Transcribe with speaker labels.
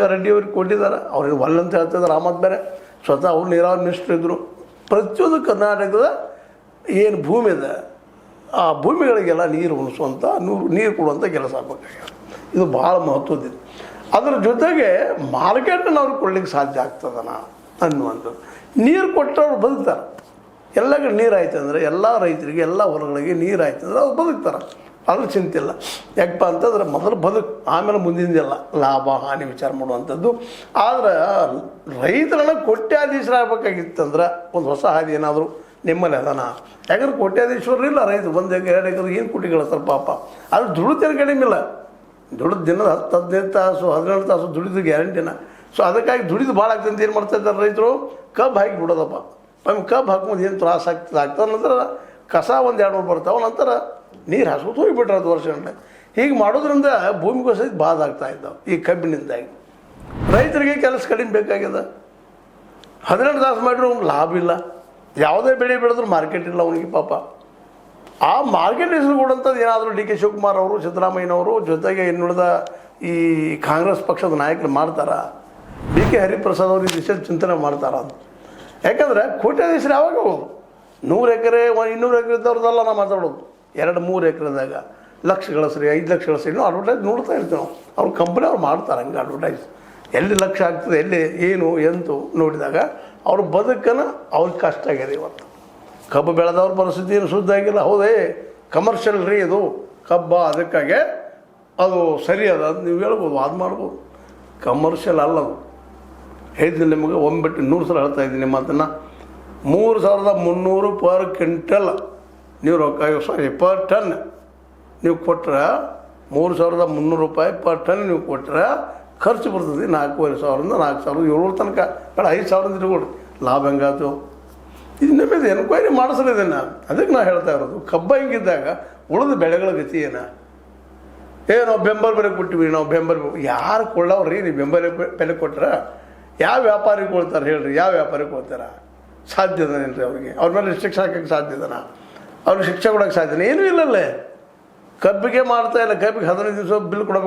Speaker 1: ರೆಡ್ಡಿ ಅವ್ರಿಗೆ ಕೊಟ್ಟಿದ್ದಾರೆ, ಅವ್ರಿಗೆ ಒಲ್ಲ ಅಂತ ಹೇಳ್ತಿದ್ದಾರೆ. ಆಮತ್ ಬೇರೆ ಸ್ವತಃ ಅವ್ರು ನೀರಾವರಿ ಮಿನಿಸ್ಟ್ರ್ ಇದ್ದರು. ಪ್ರತಿಯೊಂದು ಕರ್ನಾಟಕದ ಏನು ಭೂಮಿ ಇದೆ ಆ ಭೂಮಿಗಳಿಗೆಲ್ಲ ನೀರು ಉಣಿಸುವಂಥ ನೀರು ಕೊಡುವಂಥ ಕೆಲಸ ಆಗಬೇಕಾಗ್ಯದ. ಇದು ಭಾಳ ಮಹತ್ವದಿದೆ. ಅದ್ರ ಜೊತೆಗೆ ಮಾರ್ಕೆಟನ್ನು ಅವ್ರಿಗೆ ಕೊಡ್ಲಿಕ್ಕೆ ಸಾಧ್ಯ ಆಗ್ತದನ ಅನ್ನುವಂಥದ್ದು. ನೀರು ಕೊಟ್ಟವ್ರು ಬದುಕ್ತಾರೆ. ಎಲ್ಲ ಕಡೆ ನೀರು ಆಯ್ತು ಅಂದರೆ ಎಲ್ಲ ರೈತರಿಗೆ ಎಲ್ಲ ಹೊಲಗಳಿಗೆ ನೀರು ಆಯ್ತು ಅಂದರೆ ಅವ್ರು ಬದುಕ್ತಾರೆ, ಅದ್ರ ಚಿಂತೆ ಇಲ್ಲ. ಯಾಕಪ್ಪ ಅಂತಂದ್ರೆ ಮೊದಲು ಬದುಕು, ಆಮೇಲೆ ಮುಂದಿನದೆಲ್ಲ ಲಾಭ ಹಾನಿ ವಿಚಾರ ಮಾಡುವಂಥದ್ದು. ಆದರೆ ರೈತರನ್ನ ಕೋಟ್ಯಾಧೀಶರಾಗಬೇಕಾಗಿತ್ತಂದ್ರೆ ಒಂದು ಹೊಸ ಹಾದಿ ಏನಾದರೂ ನಿಮ್ಮಲ್ಲಿ ಅದನ. ಯಾಕಂದ್ರೆ ಕೋಟ್ಯಾಧೀಶ್ವರ ಇಲ್ಲ ರೈತರು, 1 ಎಕರೆ 2 ಎಕರೆ ಏನು ಕೋಟಿ ಗಳಿಸ್ತಾರೆ ಪಾಪ. ಅದು ದುಡಿತೇನು ಕಡಿಮೆ ಇಲ್ಲ, ದುಡಿದು ದಿನದ 10-15 ತಾಸು 17 ತಾಸು ದುಡಿದು ಗ್ಯಾರಂಟಿನ. ಸೊ ಅದಕ್ಕಾಗಿ ದುಡಿದು ಭಾಳ ಆಗ್ತಂತ ಏನು ಮಾಡ್ತಾ ಇದ್ದಾರೆ ರೈತರು, ಕಬ್ಬು ಹಾಕಿ ಬಿಡೋದಪ್ಪ. ಆಮೇಲೆ ಕಬ್ಬು ಹಾಕ್ಬೋದು ಏನು ತ್ರಾಸ ಆಗ್ತದೆ ನಂತರ ಕಸ 1-2 ಬರ್ತಾವೆ, ನಂತರ ನೀರು ಹಾಸ್ಕೊತ ಹೋಗಿಬಿಟ್ರೆ 10 ವರ್ಷ ಗಂಟೆ. ಹೀಗೆ ಮಾಡೋದ್ರಿಂದ ಭೂಮಿಗೂ ಸಹಿತ ಬಾಧ ಆಗ್ತಾ ಇದ್ದಾವೆ ಈ ಕಬ್ಬಿನಿಂದಾಗಿ. ರೈತರಿಗೆ ಕೆಲಸ ಕಡಿಮೆ ಬೇಕಾಗ್ಯದ. 12 ತಾಸು ಮಾಡಿದ್ರು ಅವ್ನಿಗೆ ಲಾಭ ಇಲ್ಲ. ಯಾವುದೇ ಬೆಳೆ ಬೆಳೆದ್ರೂ ಮಾರ್ಕೆಟ್ ಇಲ್ಲ ಅವನಿಗೆ ಪಾಪ. ಆ ಮಾರ್ಕೆಟ್ ಹೆಸರು ಕೊಡೋಂಥದ್ದು ಏನಾದರೂ ಡಿ ಕೆ ಶಿವಕುಮಾರ್ ಅವರು, ಸಿದ್ದರಾಮಯ್ಯನವರು, ಜೊತೆಗೆ ಇನ್ನುಳಿದ ಈ ಕಾಂಗ್ರೆಸ್ ಪಕ್ಷದ ನಾಯಕರು ಮಾಡ್ತಾರೆ. ಡಿ ಕೆ ಹರಿಪ್ರಸಾದ್ ಅವರು ಈ ದಿಶೆ ಚಿಂತನೆ ಮಾಡ್ತಾರೆ. ಅದು ಯಾಕಂದರೆ ಕೋಟ್ಯಾಧೀಶರು ಯಾವಾಗ ಹೋಗೋದು 100 ಎಕರೆ 200 ಎಕರೆ ಇದ್ದವ್ರದ್ದೆಲ್ಲ ನಾವು ಮಾತಾಡೋದು. 2-3 ಎಕರೆದಾಗ ಲಕ್ಷ ಗಳಿಸ್ರಿ, 5 ಲಕ್ಷ ಗಳಿಸ್ರಿ, ಇನ್ನೂ ಅಡ್ವರ್ಟೈಸ್ ನೋಡ್ತಾ ಇರ್ತೀವಿ ನಾವು. ಅವ್ರ ಕಂಪ್ನಿ ಅವ್ರು ಮಾಡ್ತಾರೆ ಹಂಗೆ ಅಡ್ವರ್ಟೈಸ್. ಎಲ್ಲಿ ಲಕ್ಷ ಆಗ್ತದೆ, ಎಲ್ಲಿ ಏನು ಎಂತು ನೋಡಿದಾಗ ಅವ್ರ ಬದುಕನ್ನು ಅವ್ರಿಗೆ ಕಷ್ಟ ಆಗ್ಯದ. ಇವತ್ತು ಕಬ್ಬು ಬೆಳೆದವ್ರ ಪರಿಸ್ಥಿತಿ ಏನು ಶುದ್ಧ ಆಗಿಲ್ಲ. ಹೌದೇ ಕಮರ್ಷಿಯಲ್ ರೀ ಇದು ಕಬ್ಬ, ಅದಕ್ಕಾಗೆ ಅದು ಸರಿ ಅದ ಅಂತ ನೀವು ಹೇಳ್ಬೋದು, ವಾದ ಮಾಡ್ಬೋದು. ಕಮರ್ಷಿಯಲ್ ಅಲ್ಲದು. ಹೇಳಿದ್ದೀನಿ ನಿಮಗೆ, ಒಂಬಿಟ್ಟು 100 ಸಲ ಹೇಳ್ತಾ ಇದ್ದೀನಿ ಮಾತನ್ನು. 3,300 ಪರ್ ಕ್ವಿಂಟಲ್ ನೀವು ರೊಕ್ಕ ಪರ್ ಟನ್ ನೀವು ಕೊಟ್ಟರೆ 3,300 ರೂಪಾಯಿ ಪರ್ ಟನ್ ನೀವು ಕೊಟ್ಟರೆ ಖರ್ಚು ಬರ್ತದೆ 4,500ರಿಂದ 4,700 ತನಕ. ಬೇಡ 5,000 ಇಟ್ಕೊಡ್ರಿ, ಲಾಭ ಹೆಂಗಾಯ್ತು ಇದು ನಿಮಗೆ ಎನ್ಕ್ವೈರಿ ಮಾಡಿಸಲಿದೆ. ನಾನು ಅದಕ್ಕೆ ನಾನು ಹೇಳ್ತಾ ಇರೋದು, ಕಬ್ಬ ಹಿಂಗಿದ್ದಾಗ ಉಳಿದ ಬೆಳೆಗಳ ಗತಿ ನಾವು ಬೆಂಬಲ ಬೆಲೆ ಕೊಟ್ಟಿವಿ, ನಾವು ಬೆಂಬಲ ಯಾರು ಕೊಳ್ಳವ್ರಿ? ನೀವು ಬೆಂಬಲ ಬೆಲೆ ಕೊಟ್ಟರೆ ಯಾವ ವ್ಯಾಪಾರಿಗೆ ಕೊಡ್ತಾರೆ ಹೇಳ್ರಿ? ಯಾವ ವ್ಯಾಪಾರಿಗೆ ಕೊಡ್ತಾರೆ? ಸಾಧ್ಯದೇನ್ರಿ ಅವ್ರಿಗೆ? ಅವ್ರ ಮೇಲೆ ರಿಸ್ಟ್ರಿಕ್ಷನ್ ಹಾಕೋಕ್ಕೆ ಸಾಧ್ಯದನ? ಅವ್ರಿಗೆ ಶಿಕ್ಷೆ ಕೊಡೋಕ್ಕೆ ಸಾಧ್ಯನ? ಏನೂ ಇಲ್ಲಲ್ಲೇ. ಕಬ್ಬಿಗೆ ಮಾಡ್ತಾ ಇಲ್ಲ. ಕಬ್ಬಿಗೆ 15 ದಿವಸ ಬಿಲ್ ಕೊಡಬೇಕು.